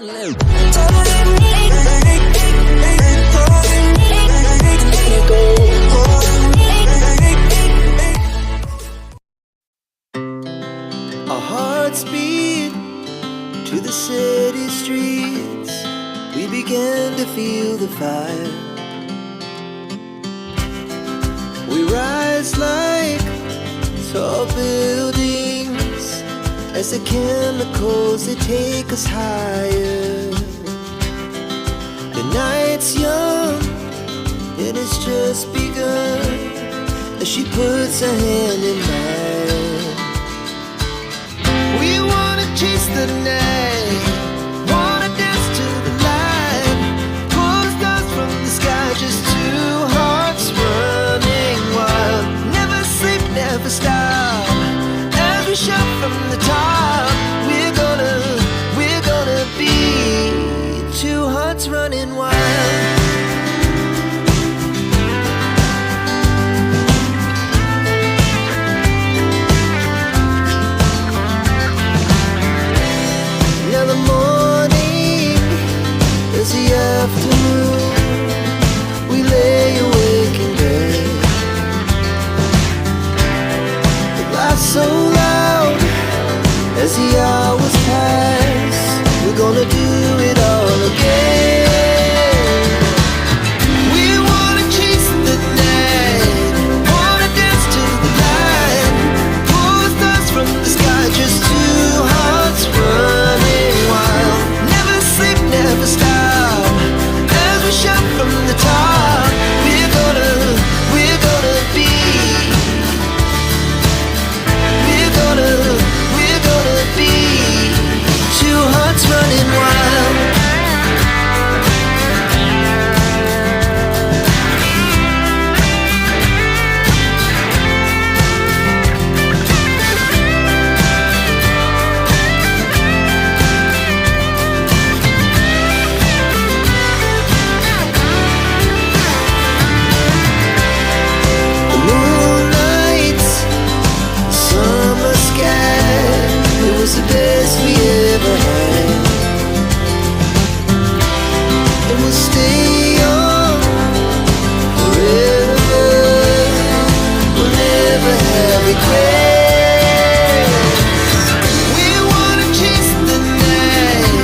Our hearts beat to the city streets. We began to feel the fire. We rise like tall buildings as the chemicals they take us higher. The night's young and it's just begun as she puts her hand in mine. We wanna chase the night, wanna dance to the light, pull the stars from the sky, just two hearts running wild. Never sleep, never stop, as we shout from the top. We're gonna be two hearts running wild. Now the morning is the afternoon. We lay awake in bed. The laughs so loud as the hours pass. We're gonna do it all again. We wanna chase the night, wanna dance to the light, pull the stars from the sky, just two hearts running wild. Never sleep, never stop, as we shout from the top. We're gonna be, we're gonna be two hearts running wild. The moonlight, summer sky, it was the best we ever had. And we'll stay on forever. We'll never have regrets. We wanna chase the night,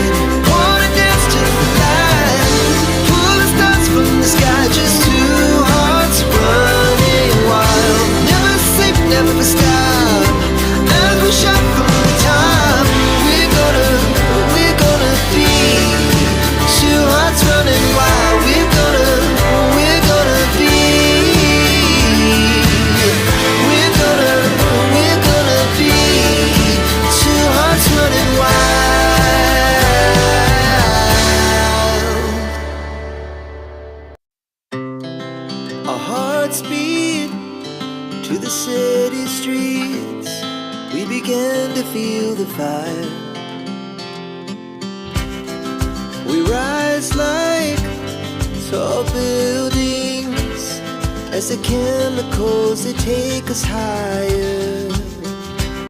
wanna dance to the light, pull the stars from the sky, just two hearts running wild. Never sleep, never stop, as we shout from the top. We're gonna be two hearts running wild. We're gonna be, we're gonna be two hearts running wild. Our hearts beat to the city streets. We began to feel the fire. We rise like tall buildings as the chemicals they take us higher.